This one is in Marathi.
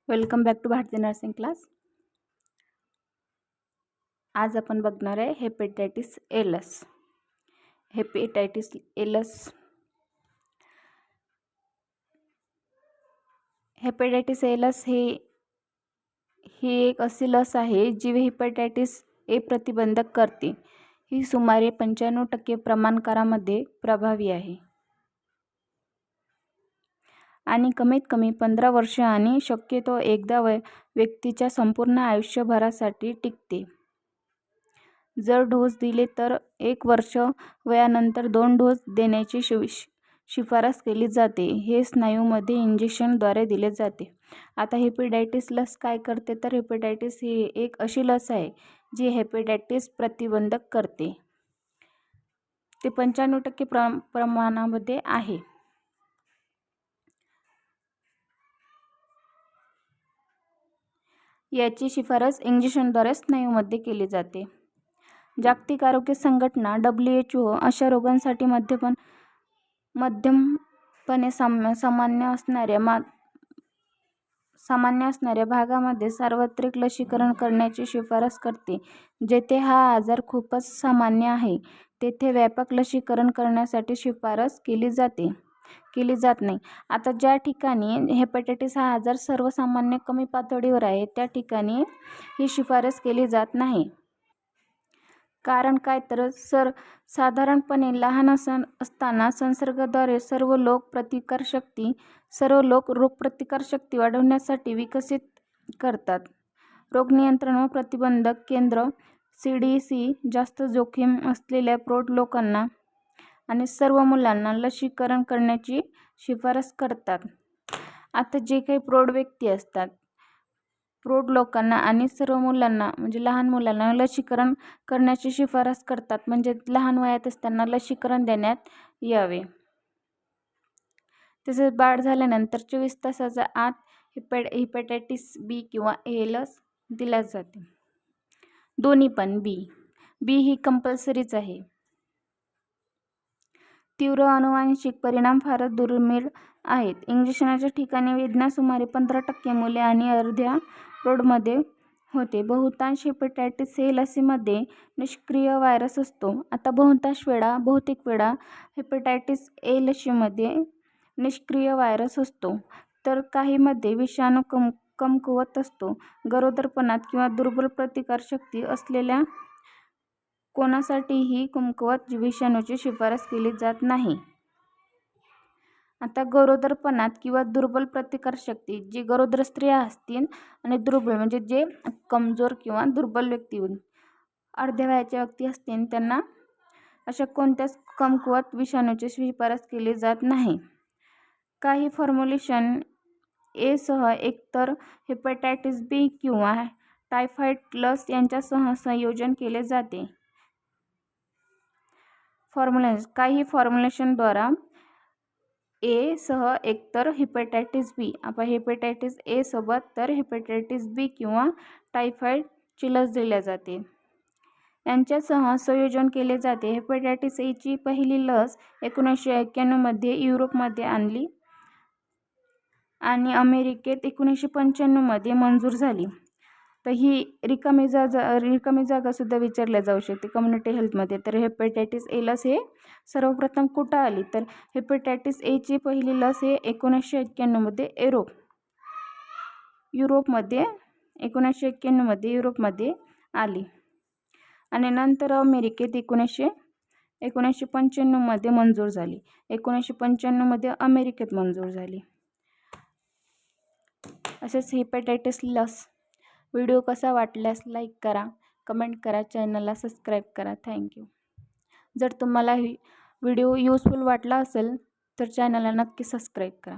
Welcome back to Bharati nursing class. आज आपण बघणार आहे हेपेटायटिस एलस। हेपेटायटिस एलस ही एक अशी लस आहे जी हेपेटायटिस ए प्रतिबंधक करते। ही सुमारे 95% प्रमाणकारामध्ये प्रभावी आहे आणि कमीत कमी 15 वर्ष आणि शक्यतो एकदा व्यक्तीच्या संपूर्ण आयुष्यभरासाठी टिकते। जर डोस दिले तर 1 वर्ष वयानंतर 2 डोस देण्याची शिफारस केली जाते। हे स्नायूमध्ये इंजेक्शनद्वारे दिले जाते। आता हेपेटायटिस लस काय करते तर हेपेटायटिस ही एक अशी लस आहे जी हेपेटायटिस प्रतिबंधक करते। ते 95% प्रमाणामध्ये आहे। याची शिफारस इंजेक्शनद्वारे स्नायूमध्ये केली जाते। जागतिक आरोग्य संघटना WHO अशा रोगांसाठी मध्यमपणे सामान्य असणाऱ्या भागामध्ये सार्वत्रिक लसीकरण करण्याची शिफारस करते। जेथे हा आजार खूपच सामान्य आहे तेथे व्यापक लसीकरण करण्यासाठी शिफारस केली जात नाही। आता ज्या ठिकाणी हेपेटायटिस हा आजार सर्वसामान्य कमी पातळीवर आहे त्या ठिकाणी ही शिफारस केली जात नाही। कारण काय तर साधारणपणे लहान असताना संसर्गाद्वारे सर्व रोगप्रतिकारशक्ती वाढवण्यासाठी विकसित करतात। रोग नियंत्रण व प्रतिबंधक केंद्र CDC जास्त जोखीम असलेल्या प्रौढ लोकांना आणि सर्व मुलांना लसीकरण करण्याची शिफारस करतात। आता जे काही प्रौढ व्यक्ती असतात, प्रौढ लोकांना आणि सर्व मुलांना म्हणजे लहान मुलांना लसीकरण करण्याची शिफारस करतात, म्हणजे लहान वयातच त्यांना लसीकरण देण्यात यावे। तसेच बाळ झाल्यानंतर 24 तासाच्या आत हेपेटायटिस B किंवा A लस दिल्या जाते। दोन्ही पण B ही कंपल्सरीच आहे। तीव्र अनुवांशिक परिणाम फारच दुर्मिळ आहेत। इंजेक्शनच्या ठिकाणी वेदना सुमारे 15% मुले आणि अर्ध्या प्रौढांमध्ये होते। बहुतांश हेपेटायटिस ए लसीमध्ये निष्क्रिय व्हायरस असतो। आता बहुतेक वेळा हेपेटायटिस ए लसीमध्ये निष्क्रिय व्हायरस असतो, तर काहींमध्ये विषाणू कमकुवत असतो। गरोदरपणात किंवा दुर्बल प्रतिकारशक्ती असलेल्या कोणासाठीही कमकुवत विषाणूची शिफारस केली जात नाही। आता गरोदरपणात किंवा दुर्बल प्रतिकारशक्ती, जी गरोदर स्त्रिया असतील आणि दुर्बल म्हणजे जे कमजोर किंवा दुर्बल व्यक्ती अर्ध्या वयाच्या व्यक्ती असतील त्यांना अशा कोणत्याच कमकुवत विषाणूची शिफारस केली जात नाही। काही फॉर्म्युलेशन ए सह एकतर हेपेटायटिस B किंवा टायफॉइड लस यांच्यासह संयोजन केले जाते। काही फॉर्म्युलेशनद्वारा ए सह एकतर हेपेटायटिस B हेपेटायटिस ए सोबत तर हेपेटायटिस B किंवा टायफॉइडची लस दिली जाते, यांच्यासह संयोजन केले जाते। हेपेटायटिस ए ची पहिली लस 1991 मध्ये युरोपमध्ये आणली आणि अमेरिकेत 1995 मध्ये मंजूर झाली। तर ही रिकामी जागा सुद्धा विचारल्या जाऊ शकते कम्युनिटी हेल्थमध्ये। तर हेपेटायटिस ए लस हे सर्वप्रथम कुठं आली तर हेपेटायटिस ए ची पहिली लस हे 1991 मध्ये युरोपमध्ये आली आणि नंतर अमेरिकेत 1995 मध्ये मंजूर झाली। 1995 मध्ये अमेरिकेत मंजूर झाली। असेच हेपेटायटिस लस व्हिडिओ कसा वाटल्यास लाईक करा, कमेंट करा, चॅनलला सबस्क्राईब करा। थँक्यू। जर तुम्हाला ही व्हिडिओ युजफुल वाटला असेल तर चॅनलला नक्की सबस्क्राईब करा।